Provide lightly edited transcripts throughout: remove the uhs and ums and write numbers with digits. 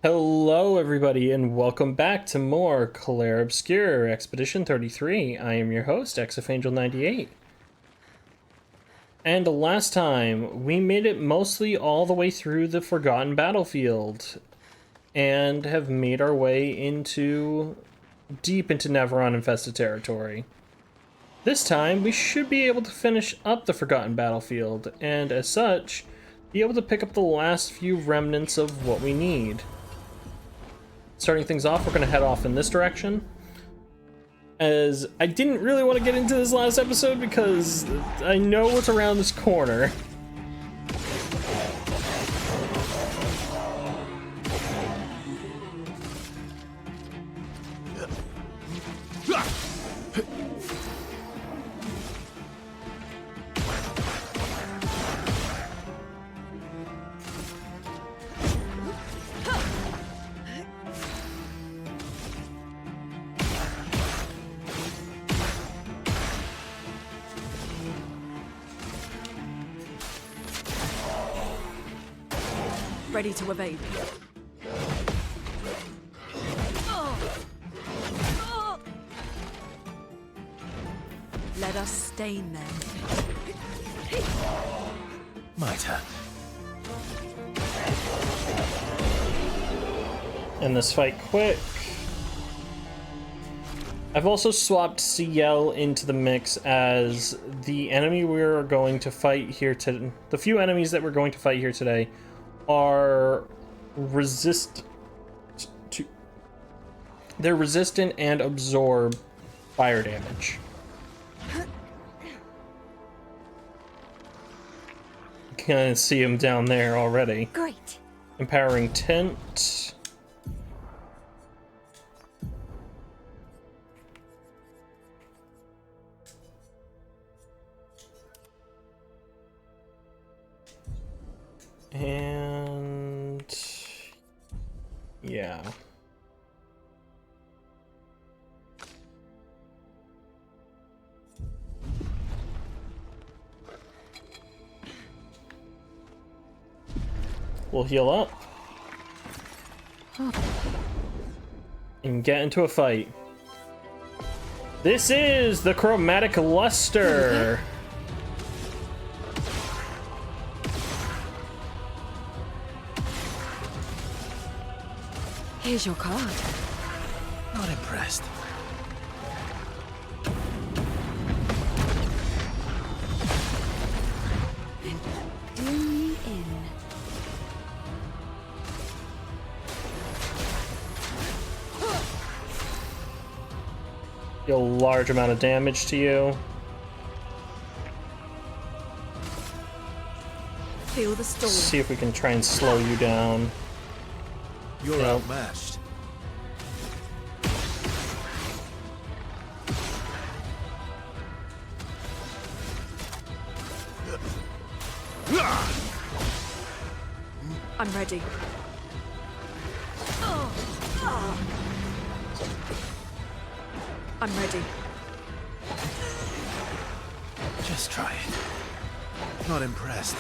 Hello everybody and welcome back to more Clair Obscur Expedition 33. I am your host, XFAngel98. And last time, we made it mostly all the way through the Forgotten Battlefield and have made our way deep into Neveron-infested territory. This time, we should be able to finish up the Forgotten Battlefield, and as such, be able to pick up the last few remnants of what we need. Starting things off, we're going to head off in this direction, as I didn't really want to get into this last episode because I know what's around this corner. Ready to evade. Let us stain them. My turn. End this fight quick. I've also swapped CL into the mix as the enemy we're going to fight here today. The few enemies that we're going to fight here today are resistant and absorb fire damage. You can see him down there already. Great. Empowering Tent. And yeah. We'll heal up and get into a fight. This is the Chromatic Luster. Here's your card. Not impressed. Do me in. Deal a large amount of damage to you. Feel the storm. See if we can try and slow you down. You're Nope. outmatched. I'm ready. I'm ready. Just try it. Not impressed.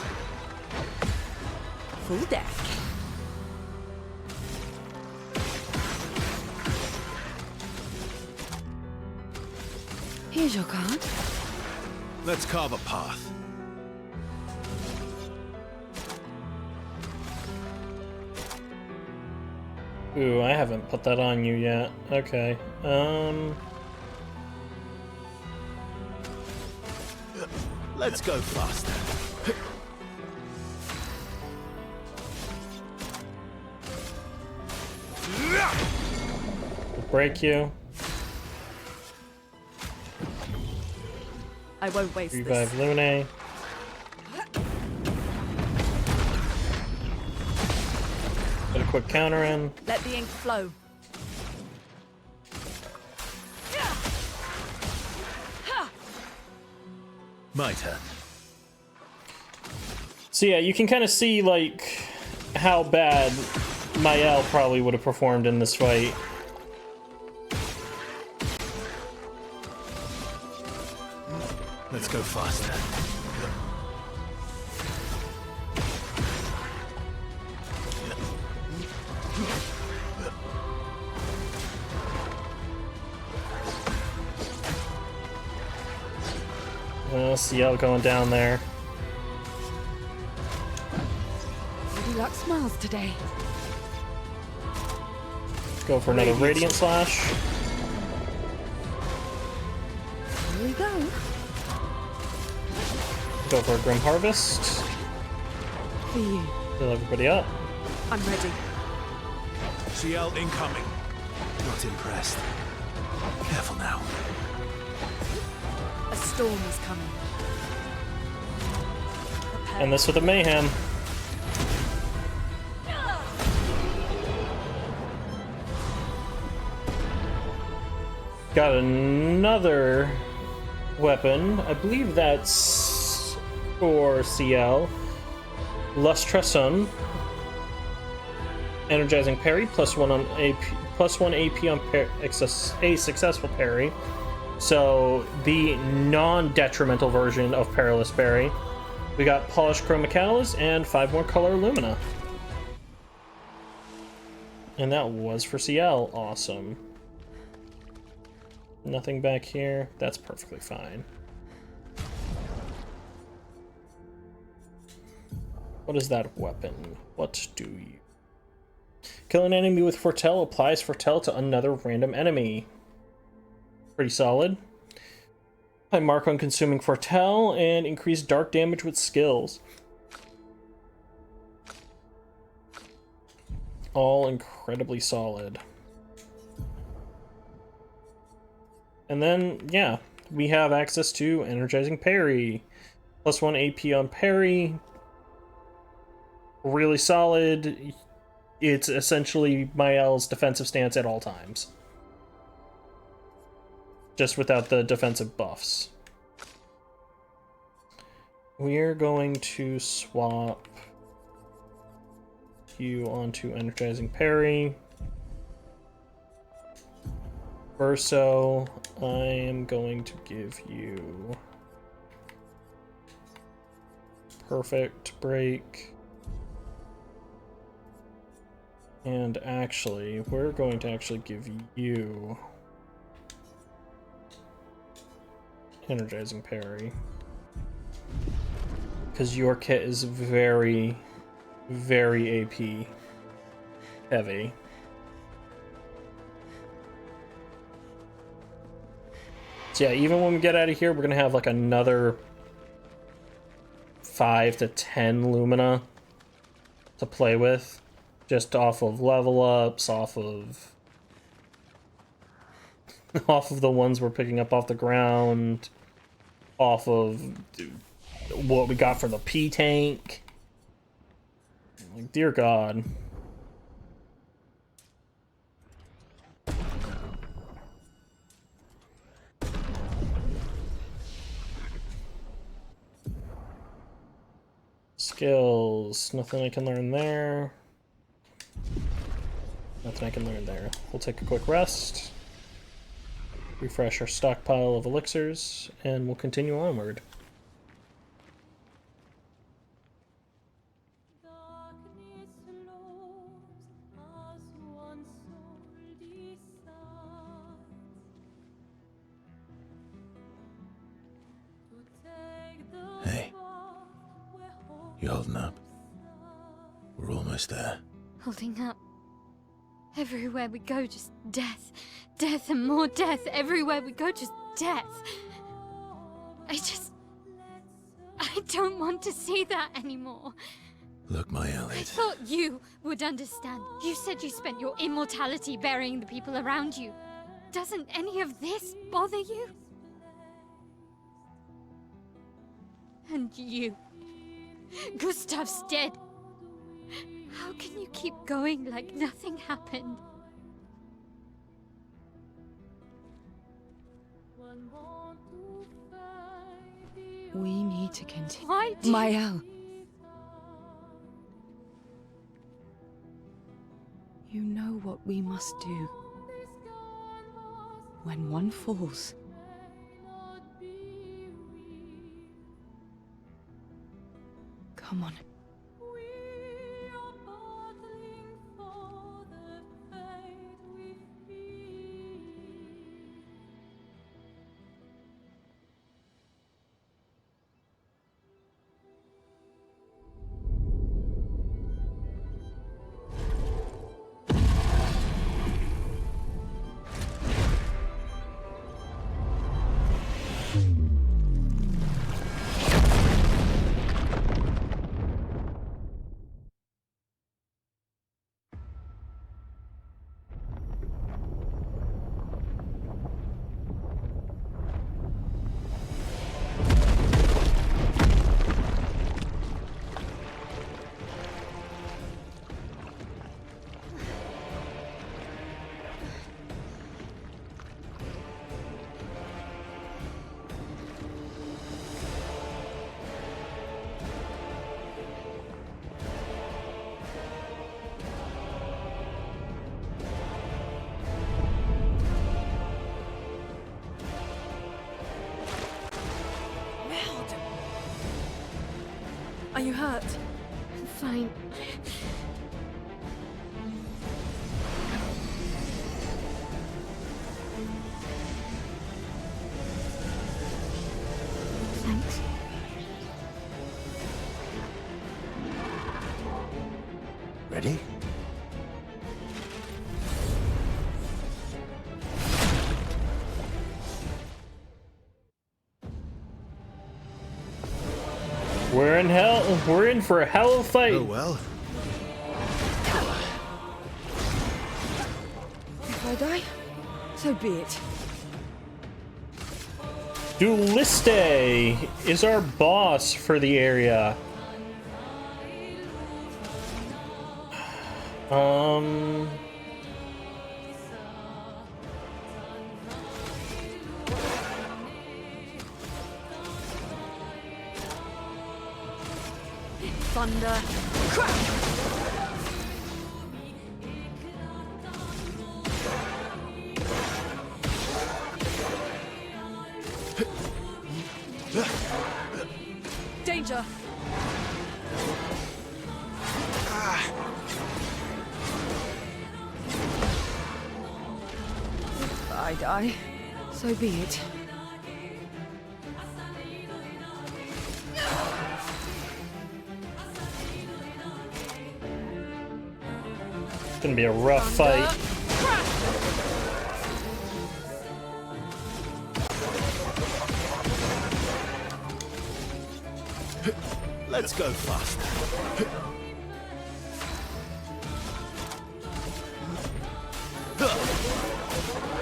Full deck. Here's your card. Let's carve a path. Ooh, I haven't put that on you yet. Okay. Let's go faster. Break you. I won't waste Revive this. Lune. Put a quick counter in. Let the ink flow. My turn. So yeah, you can kind of see like how bad Mael probably would have performed in this fight. Let's go faster. Oh, CL going down there. Lady Luck smiles today. Go for another Radiant Slash. Here we go. Go for a Grim Harvest. For you. Heal everybody up. I'm ready. CL incoming. Not impressed. Careful now. A storm is coming. And this with a Mayhem. Got another weapon. I believe that's for CL. Lustreson. Energizing parry, +1 on AP, +1 AP on a successful parry. So the non-detrimental version of Perilous Parry. We got Polished Chroma Catalyst and 5 more Color Lumina. And that was for CL. Awesome. Nothing back here. That's perfectly fine. What is that weapon? What do you... Kill an enemy with Foretell. Applies Foretell to another random enemy. Pretty solid. I mark on consuming Foretell and increase dark damage with skills. All incredibly solid. And then, yeah, we have access to Energizing Parry. +1 AP on parry. Really solid. It's essentially Mael's defensive stance at all times. Just without the defensive buffs. We're going to swap you onto Energizing Parry. Verso, I am going to give you Perfect Break. And actually, we're going to actually give you Energizing Parry. Because your kit is very, very AP heavy. So yeah, even when we get out of here, we're going to have like another 5 to 10 Lumina to play with. Just off of level ups, off of the ones we're picking up off the ground, off of what we got for the P tank. Like, dear God. Skills, nothing I can learn there. Nothing I can learn there. We'll take a quick rest, refresh our stockpile of elixirs, and we'll continue onward. Hey, you holding up? We're almost there. Holding up. Everywhere we go, just death. Death and more death. Everywhere we go, just death. I don't want to see that anymore. Look, my I Elliot. thought you would understand. You said you spent your immortality burying the people around you. Doesn't any of this bother you? And you. Gustav's dead. How can you keep going like nothing happened? We need to continue. Why do you... Mael. You know what we must do. When one falls, come on. you hurt? Fine. Thanks. Ready? We're in hell. We're in for a hell of a fight. Oh well. If I die, so be it. Dueliste is our boss for the area. Thunder. Crack! Danger! If I die, so be it. It's gonna be a rough fight. Let's go faster.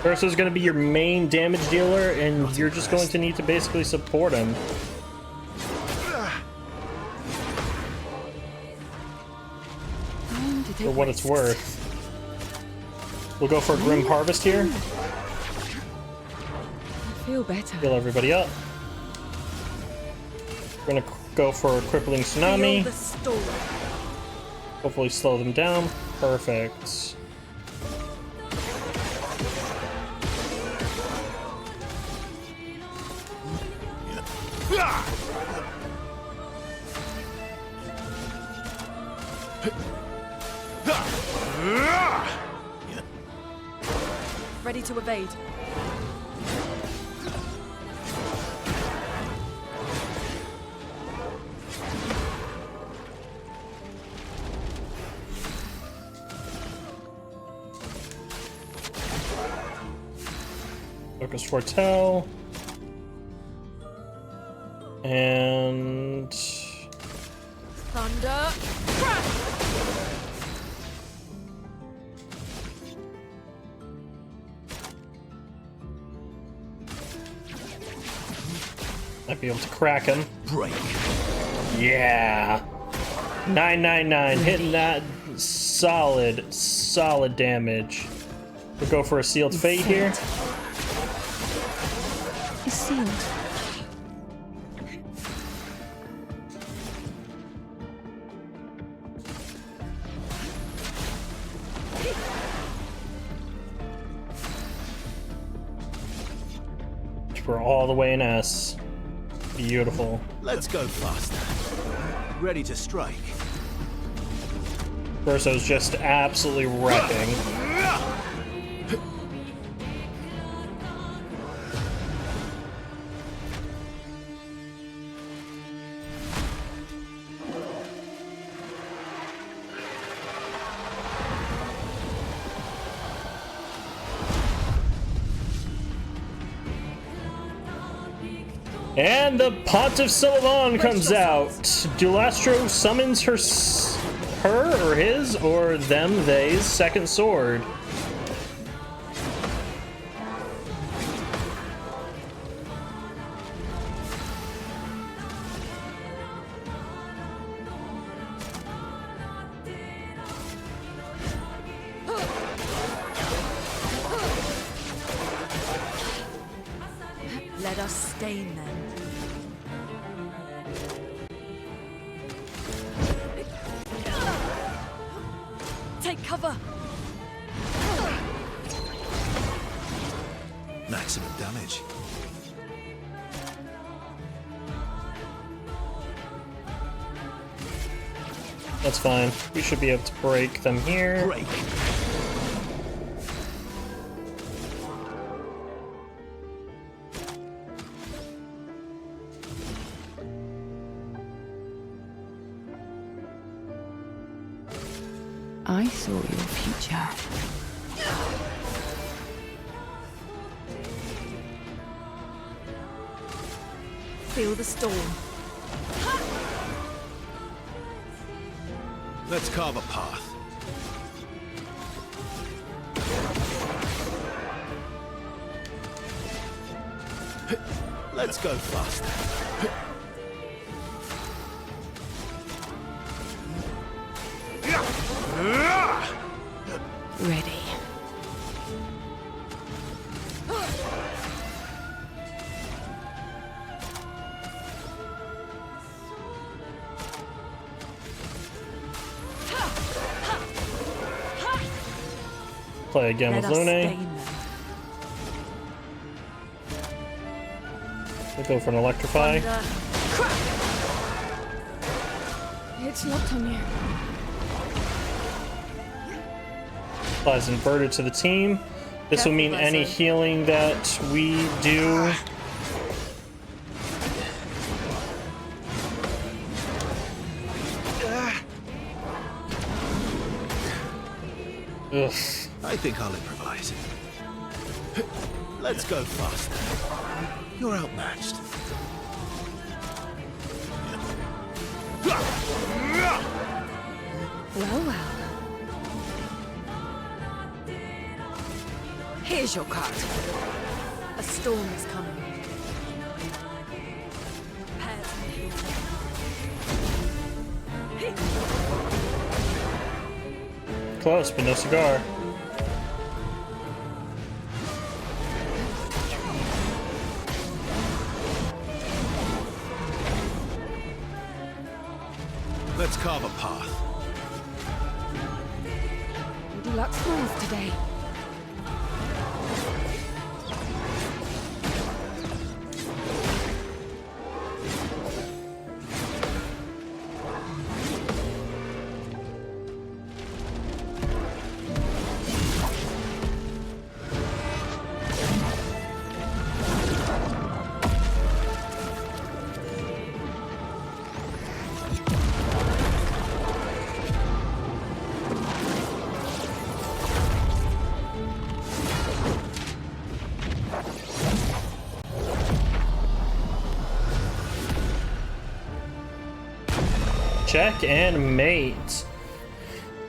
Ursa's gonna be your main damage dealer, and you're just going to need to basically support him. Time to take For what it's risks. worth. We'll go for a Grim Harvest here. I feel better. Heal everybody up. We're gonna go for a Crippling Feel Tsunami. the storm. Hopefully slow them down. Perfect. Ready to evade. Focus Foretell. And Thunder. Crash! might be able to crack him. Break. Yeah. 999, hitting that solid damage. We'll go for a Sealed Fate here. It's sealed. We're all the way in S. Beautiful. Let's go faster. Ready to strike. Verso's just absolutely wrecking. And the Pontiff Sylvan comes out. Dulastro summons her or his or them, they's second sword. Let us stain them. Take cover. Maximum damage. That's fine. We should be able to break them here. Break. I saw your future. Feel the storm. Let's carve a path. Let's go faster. Ready. Play again with Lune. We'll go for an electrify. It's locked on you. Applies inverted to the team. This will mean any healing that we do. Ugh. I think I'll improvise. Let's go faster. You're outmatched. Well, well. Here's your card. A storm is coming. Close, but no cigar. Let's carve a path. Deluxe smiles today. Check and mate.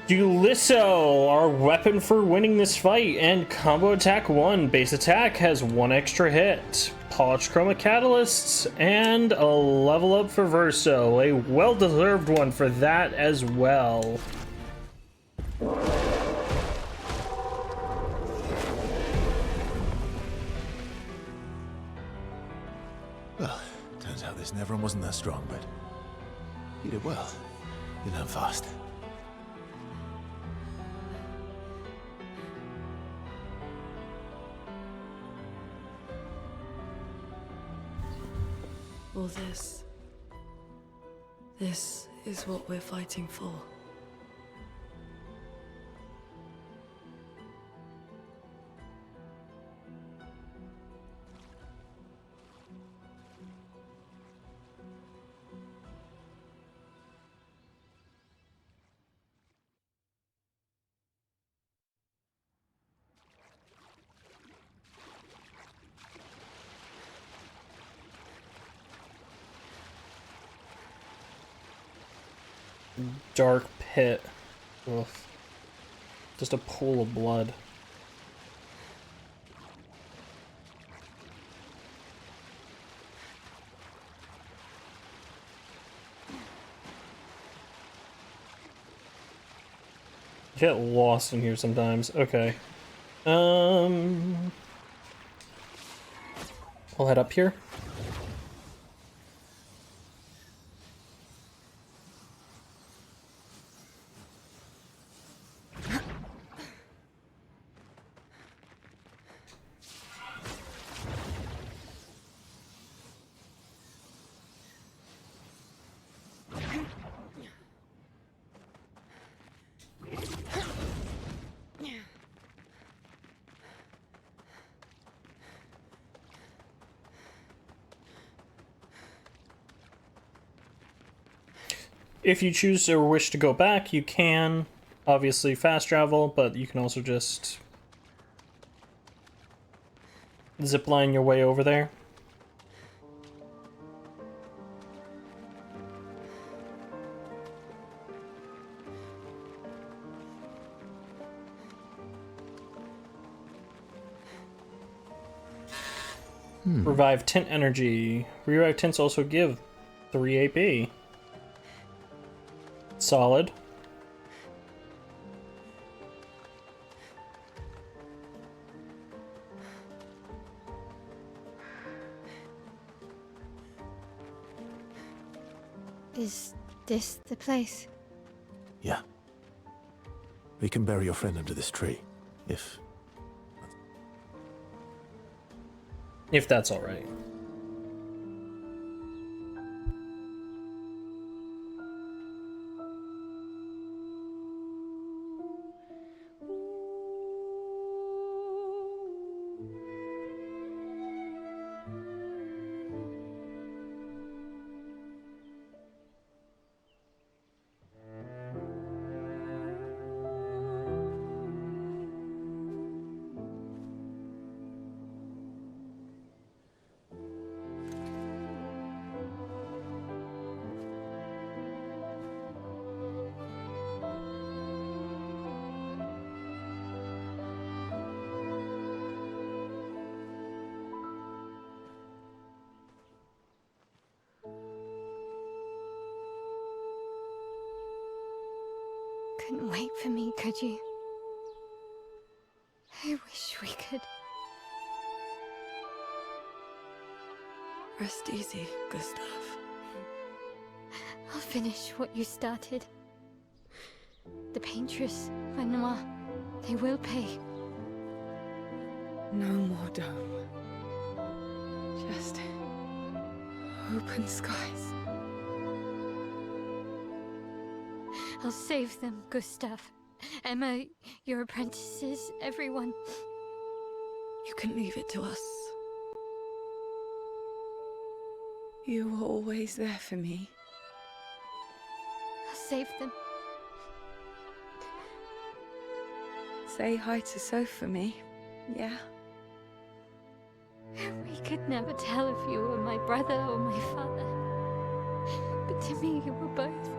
Dulisso, our weapon for winning this fight, and combo attack 1. Base attack has 1 extra hit. Polished chroma catalysts, and a level up for Verso. A well-deserved one for that as well. Well, turns out this Nevron wasn't that strong, but you did well. You learn fast. All this is what we're fighting for. Dark pit. Ugh. Just a pool of blood. Get lost in here sometimes. Okay. We'll head up here. If you choose or wish to go back, you can. Obviously fast travel, but you can also just zipline your way over there. Revive tint energy. Revive tints also give 3 AP. Solid. Is this the place? Yeah. We can bury your friend under this tree, if... If that's alright. Couldn't wait for me, could you? I wish we could. Rest easy, Gustav. I'll finish what you started. The paintress, Renoir, they will pay. No more dome. Just open skies. I'll save them, Gustav. Emma, your apprentices, everyone. You can leave it to us. You were always there for me. I'll save them. Say hi to Soph for me, yeah? We could never tell if you were my brother or my father. But to me, you were both.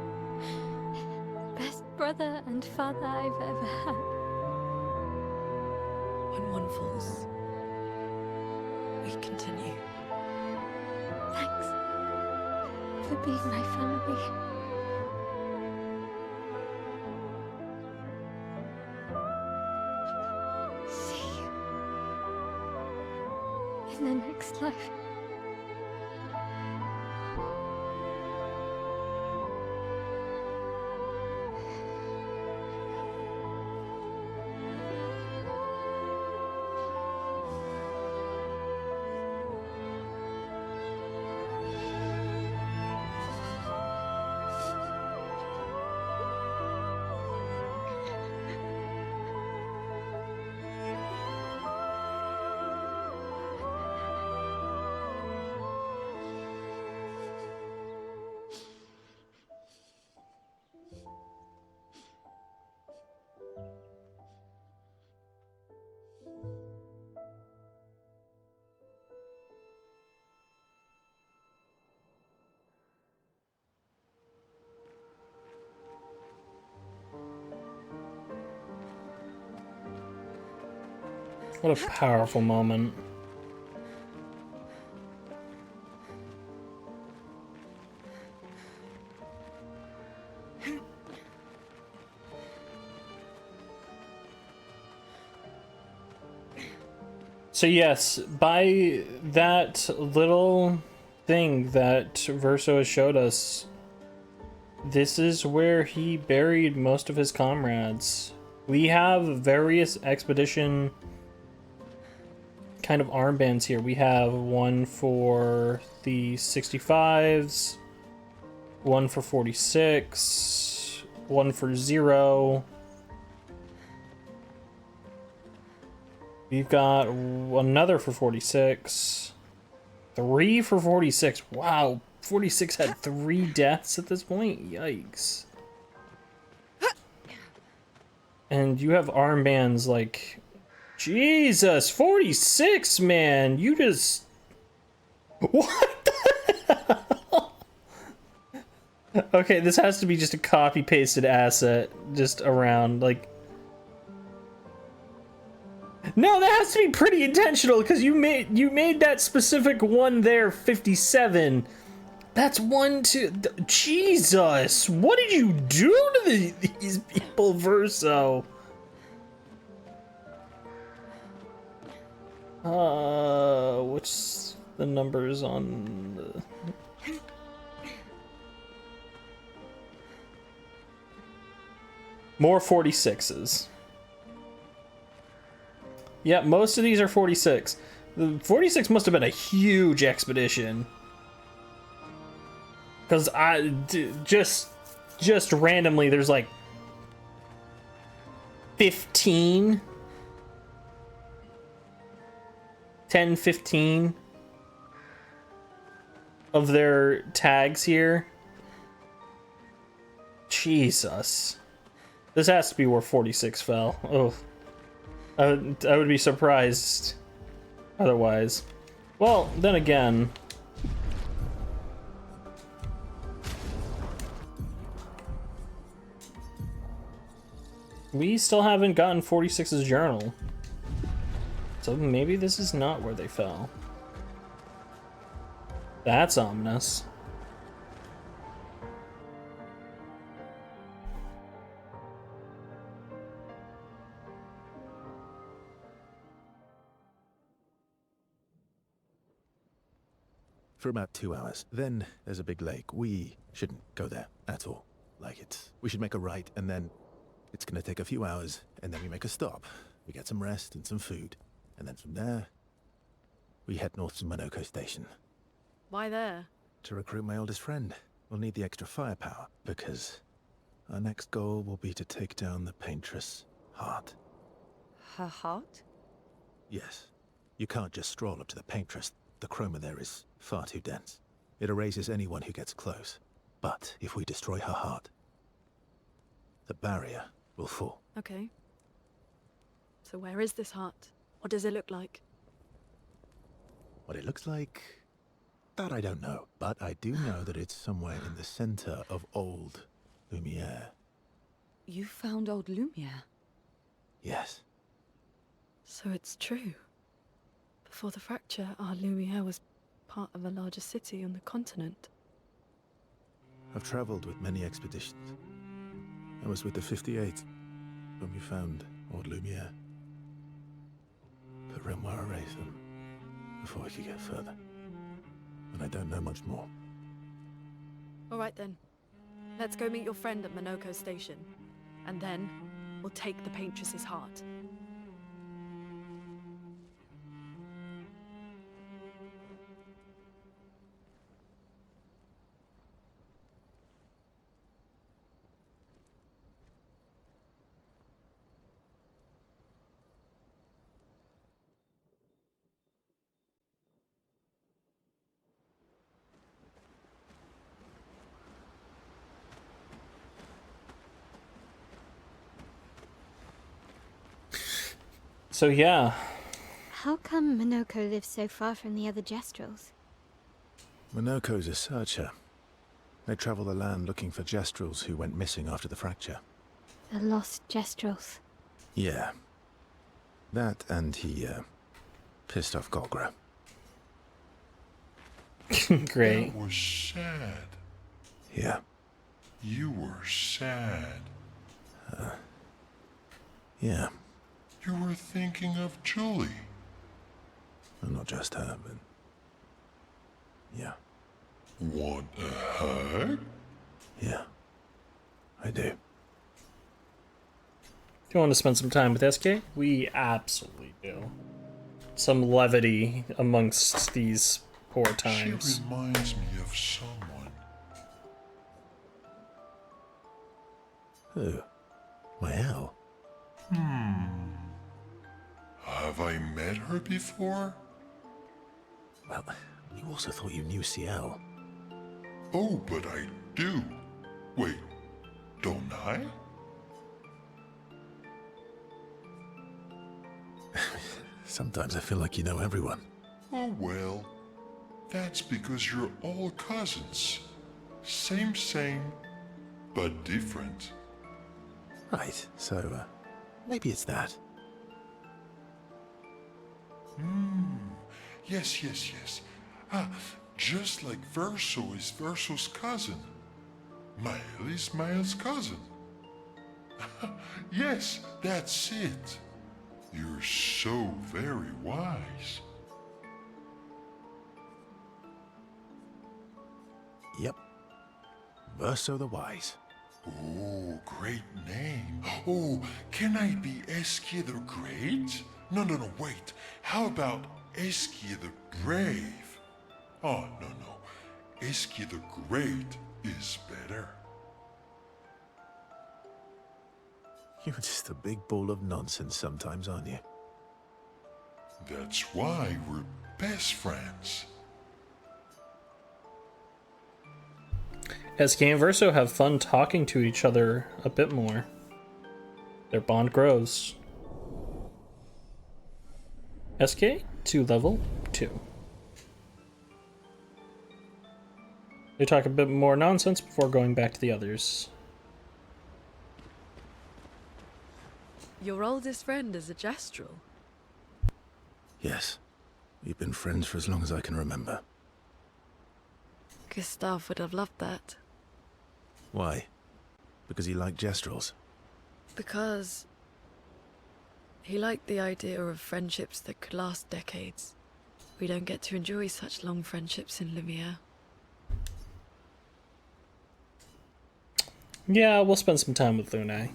Best brother and father I've ever had. When one falls, we continue. Thanks for being my family. See you in the next life. What a powerful moment. So yes, by that little thing that Verso has showed us, this is where he buried most of his comrades. We have various expedition kind of armbands here. We have one for the 65s, one for 46, one for 0. We've got another for 46, 3 for 46. Wow, 46 had 3 deaths at this point? Yikes. And you have armbands like... Jesus, 46, man! You just... What the hell? Okay, this has to be just a copy-pasted asset just around, like... No, that has to be pretty intentional, because you made that specific one there 57. That's 1, 2... Jesus! What did you do to these people, Verso? What's the numbers on the... More 46s. Yeah, most of these are 46. The 46 must have been a huge expedition. Because just randomly, there's like 15, 10, 15 of their tags here. Jesus. This has to be where 46 fell. Oh, I would be surprised otherwise. Well, then again... We still haven't gotten 46's journal. So maybe this is not where they fell. That's ominous. For about 2 hours. Then there's a big lake. We shouldn't go there at all. We should make a right, and then it's gonna take a few hours, and then we make a stop. We get some rest and some food. And then from there, we head north to Monoko Station. Why there? To recruit my oldest friend. We'll need the extra firepower, because our next goal will be to take down the Paintress' heart. Her heart? Yes. You can't just stroll up to the Paintress. The chroma there is far too dense. It erases anyone who gets close. But if we destroy her heart, the barrier will fall. Okay. So where is this heart? What does it look like? What it looks like, that I don't know. But I do know that it's somewhere in the center of old Lumiere. You found old Lumiere? Yes. So it's true. Before the fracture, our Lumiere was part of a larger city on the continent. I've traveled with many expeditions. I was with the 58th when we found old Lumiere. But Renoir erased them before we could get further. And I don't know much more. All right then. Let's go meet your friend at Monoko Station. And then, we'll take the Paintress's heart. So yeah. How come Monoko lives so far from the other Gestrels? Monoko's a searcher. They travel the land looking for Gestrels who went missing after the fracture. The lost Gestrels. Yeah. That and he, pissed off Golgra. Great. That was sad. Yeah. You were sad. Yeah. You were thinking of Julie. Well, not just her, but... yeah. Want a hug? Yeah. I do. If you want to spend some time with SK, we absolutely do. Some levity amongst these poor times. She reminds me of someone. Who? Well. Have I met her before? Well, you also thought you knew CL. Oh, but I do. Wait, don't I? Sometimes I feel like you know everyone. Oh, well, that's because you're all cousins. Same, but different. Right, so, maybe it's that. Yes. Ah, just like Verso is Verso's cousin. Mael is Mael's cousin. Yes, that's it. You're so very wise. Yep. Verso the Wise. Oh, great name. Oh, can I be Eskia the Great? No, wait. How about Eskia the Brave? Oh, no. Eskia the Great is better. You're just a big ball of nonsense sometimes, aren't you? That's why we're best friends. SK and Verso have fun talking to each other a bit more. Their bond grows. SK to level 2. They talk a bit more nonsense before going back to the others. Your oldest friend is a Gestrel. Yes. We've been friends for as long as I can remember. Gustav would have loved that. Why? Because he liked Gestrels? Because he liked the idea of friendships that could last decades. We don't get to enjoy such long friendships in Lumiere. Yeah, we'll spend some time with Lune.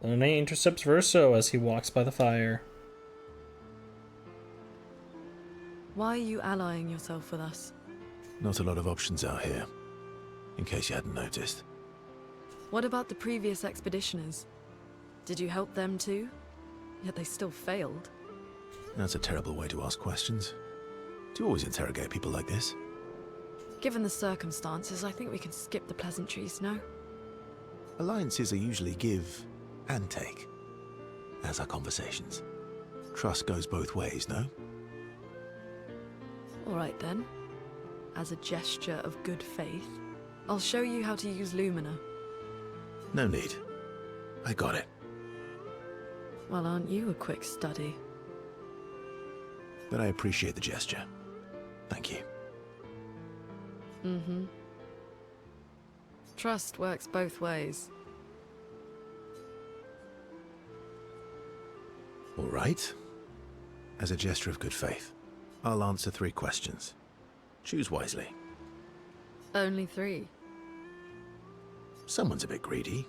Lune intercepts Verso as he walks by the fire. Why are you allying yourself with us? Not a lot of options out here, in case you hadn't noticed. What about the previous expeditioners? Did you help them too? Yet they still failed. That's a terrible way to ask questions. Do you always interrogate people like this? Given the circumstances, I think we can skip the pleasantries, no? Alliances are usually give and take, as are conversations. Trust goes both ways, no? Alright then. As a gesture of good faith, I'll show you how to use Lumina. No need. I got it. Well, aren't you a quick study? But I appreciate the gesture. Thank you. Mm-hmm. Trust works both ways. All right. As a gesture of good faith, I'll answer 3 questions. Choose wisely. Only 3. Someone's a bit greedy.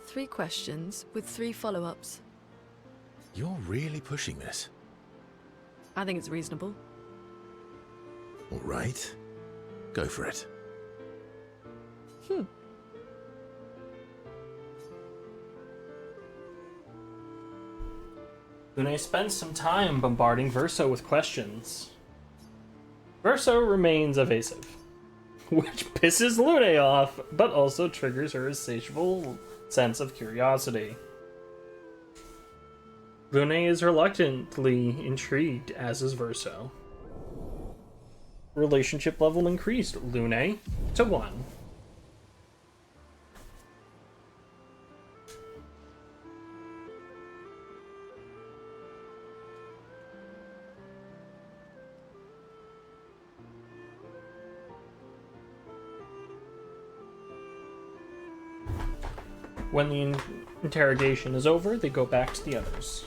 3 questions with 3 follow-ups. You're really pushing this. I think it's reasonable. All right. Go for it. Lune spends some time bombarding Verso with questions. Verso remains evasive, which pisses Lune off, but also triggers her insatiable sense of curiosity. Lune is reluctantly intrigued, as is Verso. Relationship level increased, Lune to 1. When the interrogation is over, they go back to the others.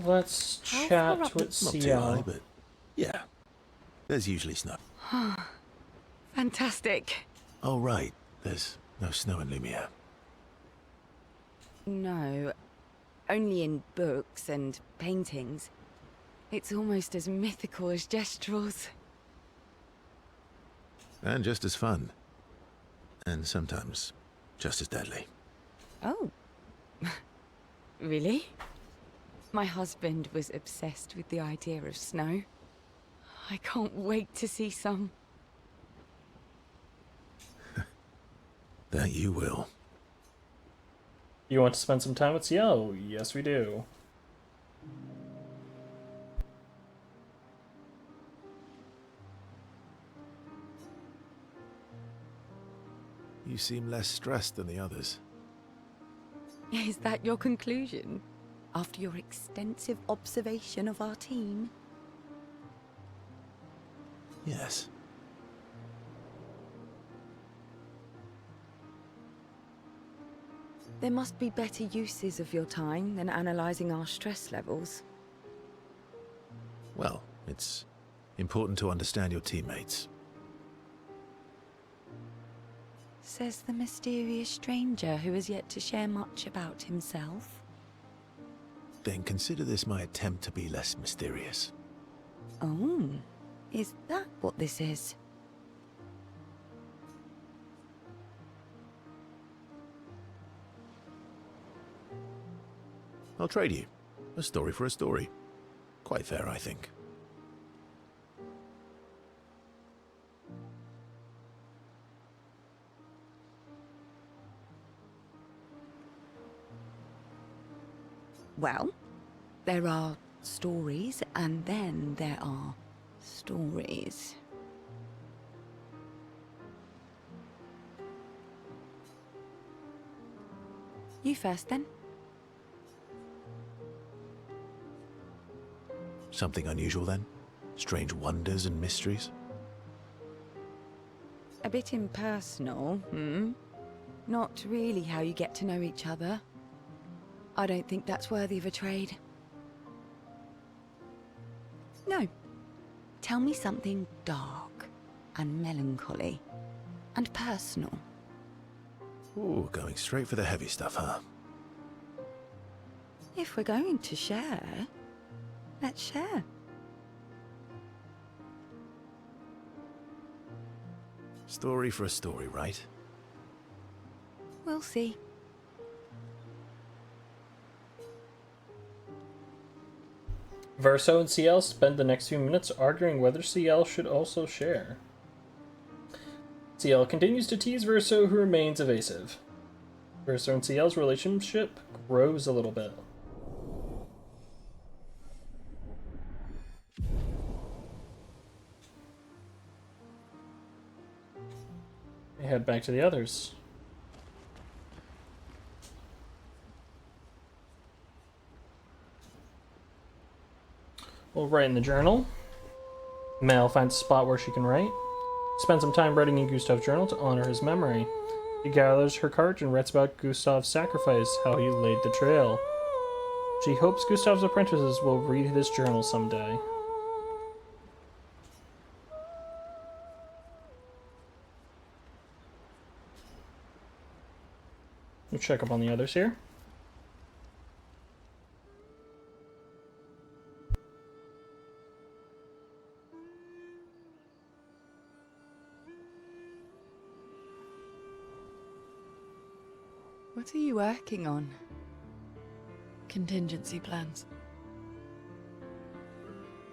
Let's chat with Not too high, CL. but yeah. There's usually snow. Fantastic. Oh, right. There's No snow in Lumiere. No, only in books and paintings. It's almost as mythical as Gestrels. And just as fun. And sometimes just as deadly. Oh. Really? My husband was obsessed with the idea of snow. I can't wait to see some. That you will. You want to spend some time with Ciel? Yes, we do. You seem less stressed than the others. Is that your conclusion? After your extensive observation of our team? Yes. There must be better uses of your time than analysing our stress levels. Well, it's important to understand your teammates. Says the mysterious stranger who has yet to share much about himself. Then consider this my attempt to be less mysterious. Oh, is that what this is? I'll trade you. A story for a story. Quite fair, I think. Well, there are stories, and then there are stories. You first, then. Something unusual, then? Strange wonders and mysteries? A bit impersonal, hmm? Not really how you get to know each other. I don't think that's worthy of a trade. No. Tell me something dark and melancholy and personal. Ooh, going straight for the heavy stuff, huh? If we're going to share, let's share. Story for a story, right? We'll see. Verso and Ciel spend the next few minutes arguing whether Ciel should also share. Ciel continues to tease Verso, who remains evasive. Verso and Ciel's relationship grows a little bit. They head back to the others. We'll write in the journal. Mel finds a spot where she can write. Spends some time writing in Gustav's journal to honor his memory. She gathers her courage and writes about Gustav's sacrifice, how he laid the trail. She hopes Gustav's apprentices will read this journal someday. We'll check up on the others here. What are you working on? Contingency plans.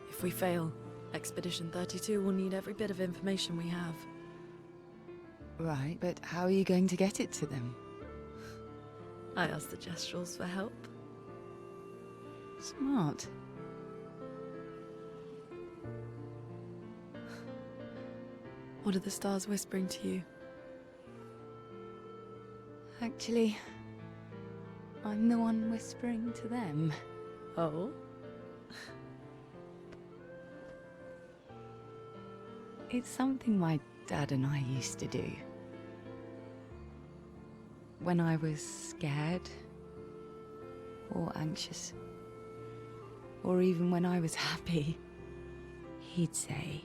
If we fail, Expedition 32 will need every bit of information we have. Right, but how are you going to get it to them? I asked the Gestrels for help. Smart. What are the stars whispering to you? Actually, I'm the one whispering to them. Oh? It's something my dad and I used to do. When I was scared, or anxious, or even when I was happy, he'd say,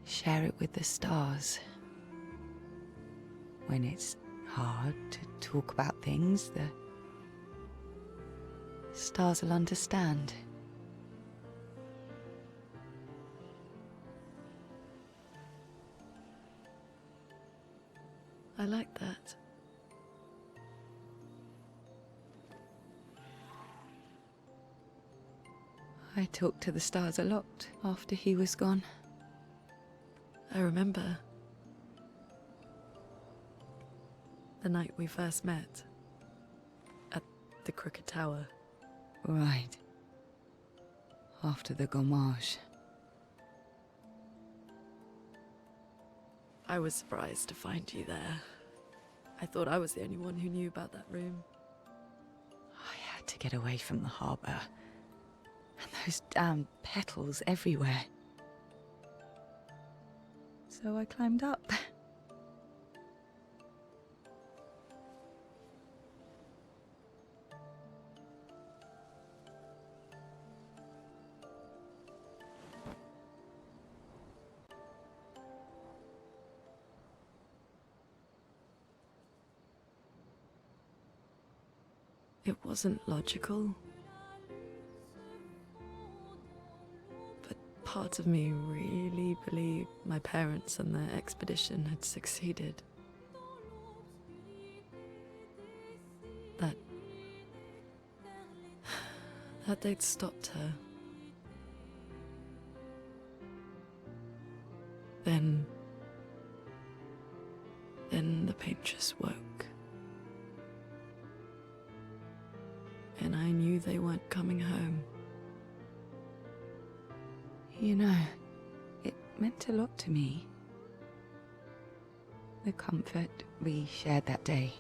share it with the stars. When it's hard to talk about things. The stars will understand. I like that. I talked to the stars a lot after he was gone. I remember the night we first met at the Crooked Tower. Right. After the gommage. I was surprised to find you there. I thought I was the only one who knew about that room. I had to get away from the harbour. And those damn petals everywhere. So I climbed up. It wasn't logical. But part of me really believed my parents and their expedition had succeeded. That they'd stopped her. Then the paint just woke. And I knew they weren't coming home. You know, it meant a lot to me. The comfort we shared that day.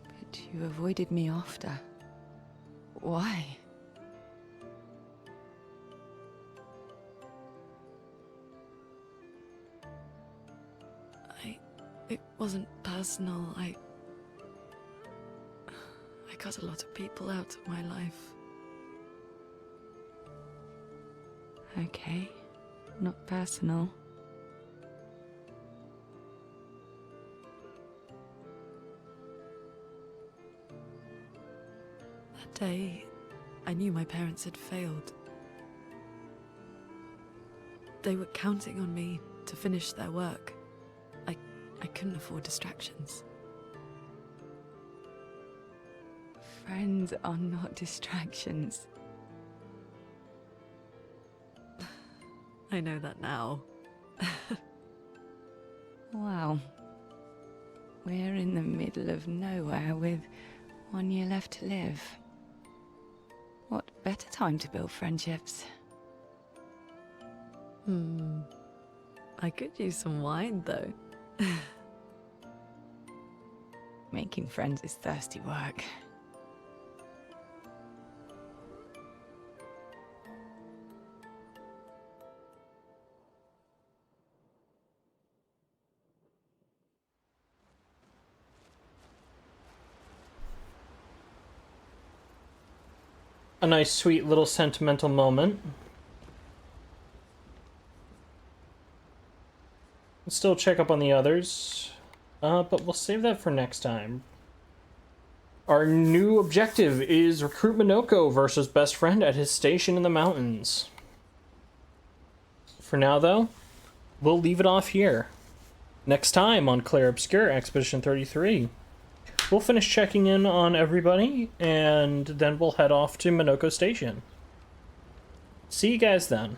But you avoided me after. Why? It wasn't personal. I cut a lot of people out of my life. Okay, not personal. That day, I knew my parents had failed. They were counting on me to finish their work. I couldn't afford distractions. Friends are not distractions. I know that now. Wow. We're in the middle of nowhere with 1 year left to live. What better time to build friendships? I could use some wine, though. Making friends is thirsty work. A nice, sweet little sentimental moment. We'll still check up on the others, but we'll save that for next time. Our new objective is recruit Minoko versus best friend at his station in the mountains. For now, though, we'll leave it off here. Next time on Clair Obscur Expedition 33. We'll finish checking in on everybody, and then we'll head off to Minoko Station. See you guys then.